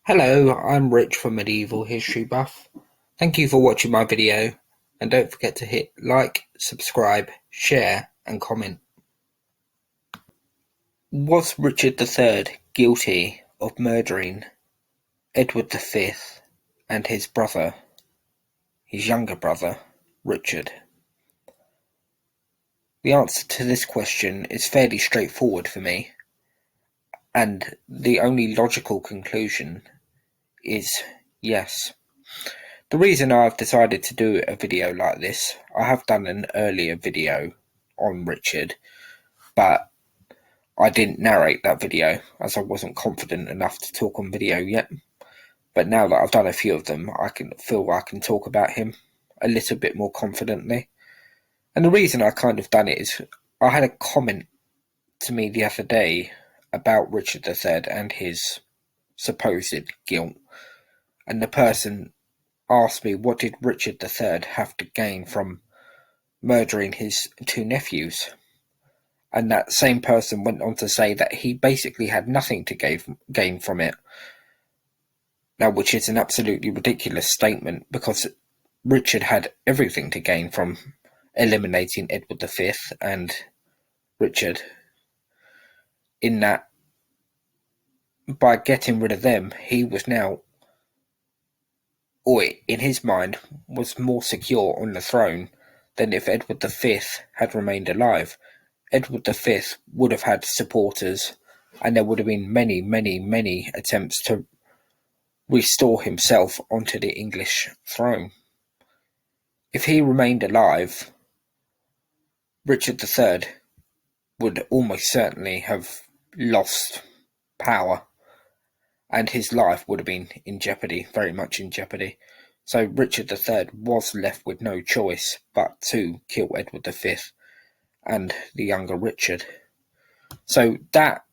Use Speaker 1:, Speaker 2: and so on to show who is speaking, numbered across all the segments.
Speaker 1: Hello, I'm Rich from Medieval History Buff. Thank you for watching my video, and don't forget to hit like, subscribe, share and comment. Was Richard III guilty of murdering Edward V and his younger brother, Richard? The answer to this question is fairly straightforward for me, and the only logical conclusion is yes. The reason I've decided to do a video like this, I have done an earlier video on Richard, but I didn't narrate that video as I wasn't confident enough to talk on video yet. But now that I've done a few of them, I can feel I can talk about him a little bit more confidently. And the reason I kind of done it is I had a comment to me the other day about Richard III and his supposed guilt, and the person asked me what did Richard III have to gain from murdering his two nephews, and that same person went on to say that he basically had nothing to gain from it. Now, which is an absolutely ridiculous statement, because Richard had everything to gain from eliminating Edward V and Richard, in that by getting rid of them, he was now, or in his mind, was more secure on the throne than if Edward V had remained alive. Edward V would have had supporters, and there would have been many, many, many attempts to restore himself onto the English throne. If he remained alive, Richard III would almost certainly have lost power, and his life would have been in jeopardy, very much in jeopardy. So Richard III was left with no choice but to kill Edward V and the younger Richard. So that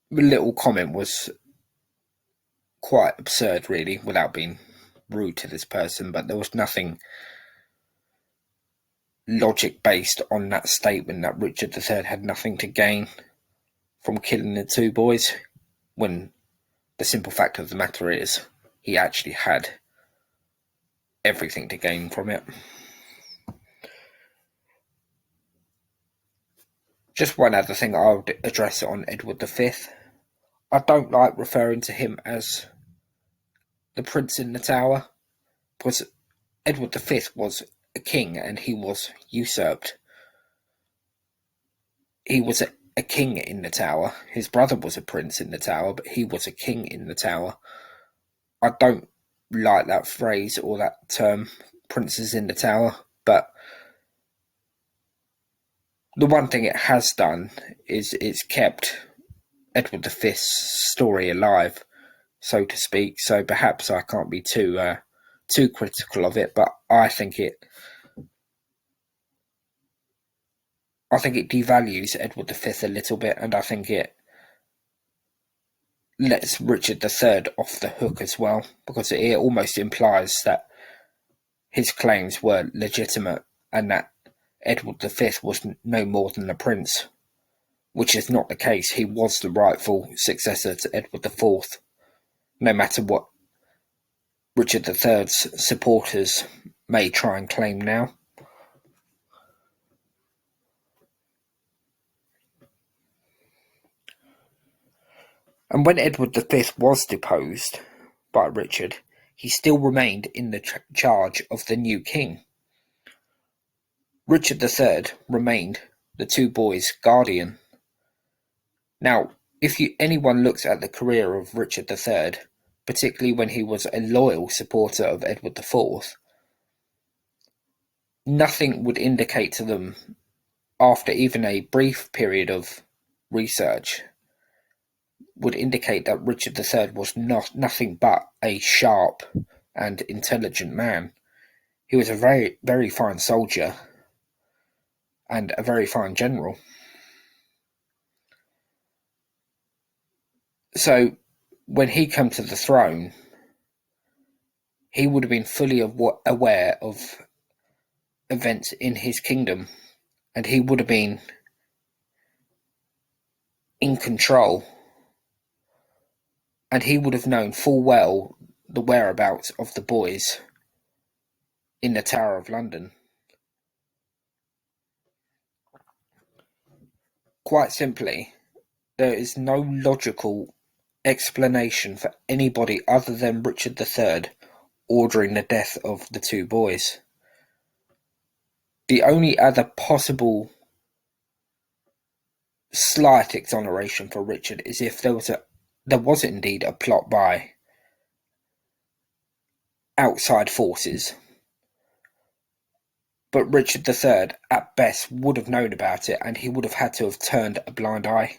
Speaker 1: little comment was quite absurd, really, without being rude to this person, but there was nothing logic based on that statement that Richard III had nothing to gain from killing the two boys, when the simple fact of the matter is he actually had everything to gain from it. Just one other thing I would address on Edward V. I don't like referring to him as the Prince in the Tower, because Edward V was a king and he was usurped. He was a king in the Tower. His brother was a prince in the Tower, but he was a king in the Tower. I don't like that phrase or that term, princes in the Tower, but the one thing it has done is it's kept Edward V's story alive, so to speak. So perhaps I can't be too critical of it, but I think it devalues Edward V a little bit, and I think it lets Richard III off the hook as well, because it almost implies that his claims were legitimate and that Edward V was no more than a prince, which is not the case. He was the rightful successor to Edward IV, no matter what Richard III's supporters may try and claim now. And when Edward V was deposed by Richard, he still remained in the charge of the new king. Richard III remained the two boys' guardian. Now, if anyone looks at the career of Richard III, particularly when he was a loyal supporter of Edward IV, nothing would indicate to them, after even a brief period of research, would indicate that Richard III was nothing but a sharp and intelligent man. He was a very, very fine soldier and a very fine general. So when he came to the throne, he would have been fully aware of events in his kingdom, and he would have been in control and he would have known full well the whereabouts of the boys in the Tower of London. Quite simply, there is no logical explanation for anybody other than Richard III ordering the death of the two boys. The only other possible slight exoneration for Richard is if there was indeed a plot by outside forces. But Richard III, at best, would have known about it, and he would have had to have turned a blind eye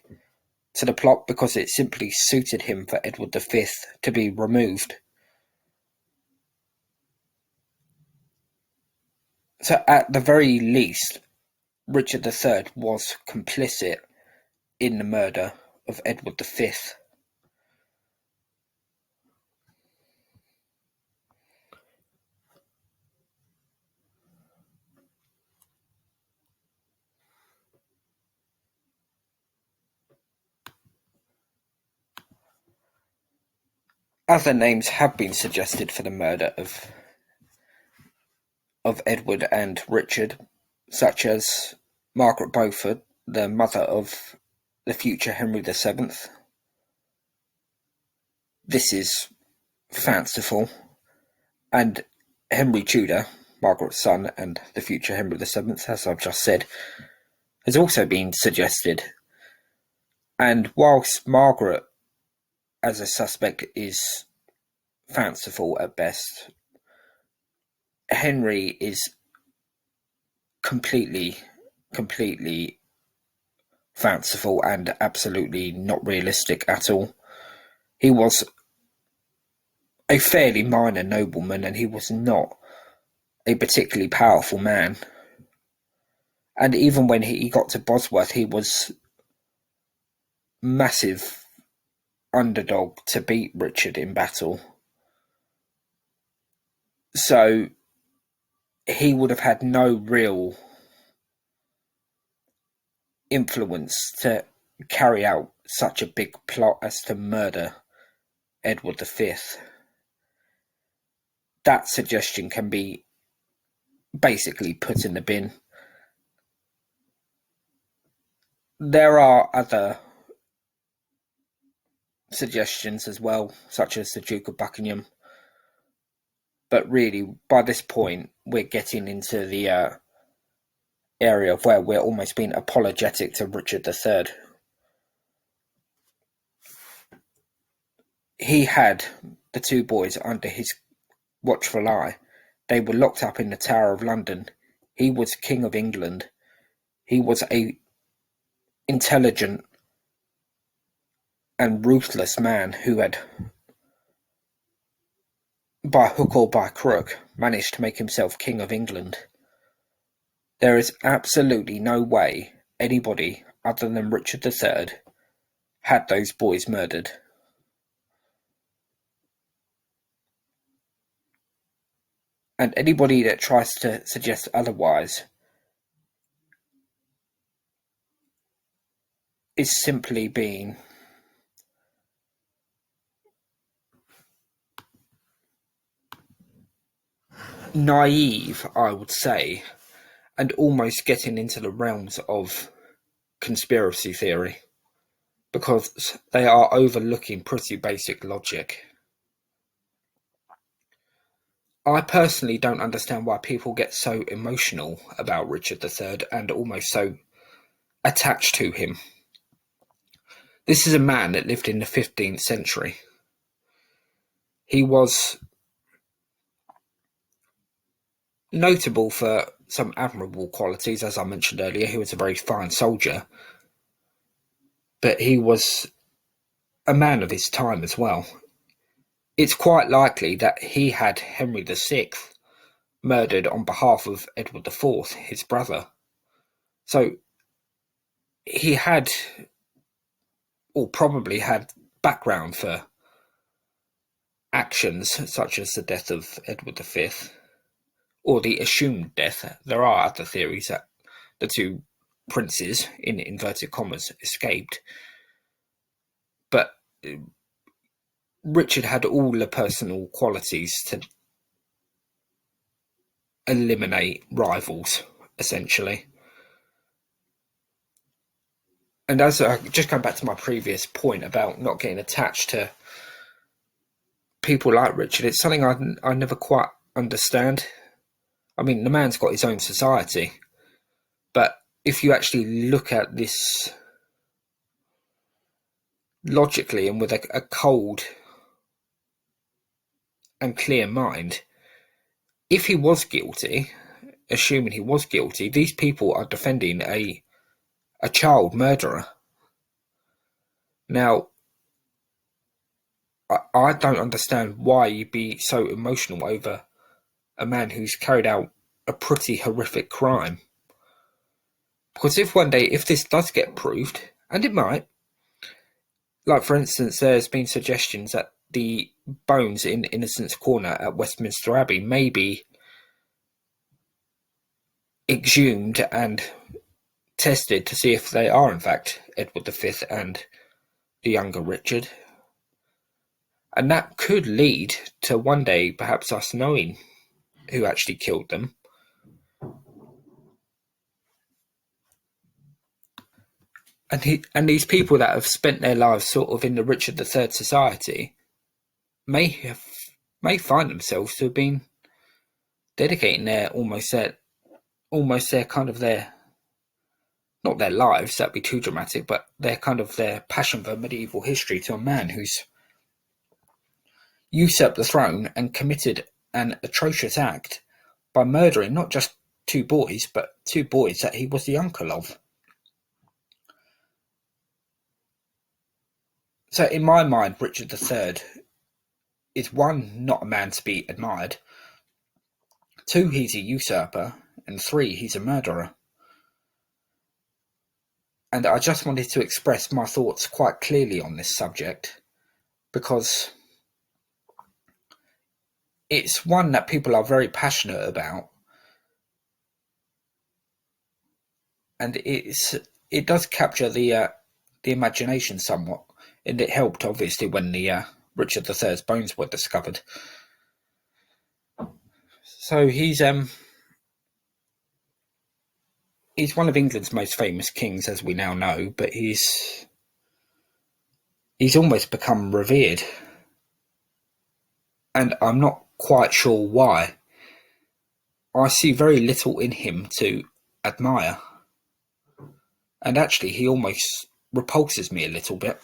Speaker 1: to the plot because it simply suited him for Edward V to be removed. So at the very least, Richard III was complicit in the murder of Edward V. Other names have been suggested for the murder of Edward and Richard, such as Margaret Beaufort, the mother of the future Henry VII. This is fanciful, and Henry Tudor, Margaret's son and the future Henry VII, as I've just said, has also been suggested. And whilst Margaret as a suspect is fanciful at best, Henry is completely fanciful and absolutely not realistic at all. He was a fairly minor nobleman, and he was not a particularly powerful man. And even when he got to Bosworth, he was massive underdog to beat Richard in battle. So he would have had no real influence to carry out such a big plot as to murder Edward V. That suggestion can be basically put in the bin. There are other suggestions as well, such as the Duke of Buckingham. But really, by this point, we're getting into the area of where we're almost being apologetic to Richard III. He had the two boys under his watchful eye. They were locked up in the Tower of London. He was King of England. He was a intelligent and ruthless man who had, by hook or by crook, managed to make himself King of England. There is absolutely no way anybody other than Richard III had those boys murdered. And anybody that tries to suggest otherwise is simply being naive, I would say, and almost getting into the realms of conspiracy theory, because they are overlooking pretty basic logic. I personally don't understand why people get so emotional about Richard III and almost so attached to him. This is a man that lived in the 15th century. He was notable for some admirable qualities, as I mentioned earlier. He was a very fine soldier, but he was a man of his time as well. It's quite likely that he had Henry VI murdered on behalf of Edward IV, his brother. So he had, or probably had, background for actions such as the death of Edward V, or the assumed death. There are other theories that the two princes, in inverted commas, escaped. But Richard had all the personal qualities to eliminate rivals, essentially. And as just going back to my previous point about not getting attached to people like Richard, it's something I never quite understand. I mean, the man's got his own society, but if you actually look at this logically and with a cold and clear mind, if he was guilty, assuming he was guilty, these people are defending a child murderer. Now, I don't understand why you'd be so emotional over a man who's carried out a pretty horrific crime. Because if one day, if this does get proved, and it might, like for instance, there's been suggestions that the bones in Innocents Corner at Westminster Abbey may be exhumed and tested to see if they are in fact Edward V and the younger Richard. And that could lead to one day perhaps us knowing who actually killed them. And these people that have spent their lives sort of in the Richard III society may find themselves to have been dedicating their not their lives, that'd be too dramatic, but their passion for medieval history to a man who's usurped the throne and committed an atrocious act by murdering not just two boys, but two boys that he was the uncle of. So in my mind, Richard III is one, not a man to be admired, two, he's a usurper, and three, he's a murderer. And I just wanted to express my thoughts quite clearly on this subject, because it's one that people are very passionate about, and it does capture the imagination somewhat, and it helped obviously when the Richard III's bones were discovered. So he's one of England's most famous kings, as we now know, but he's almost become revered, and I'm not quite sure why. I see very little in him to admire, and actually he almost repulses me a little bit.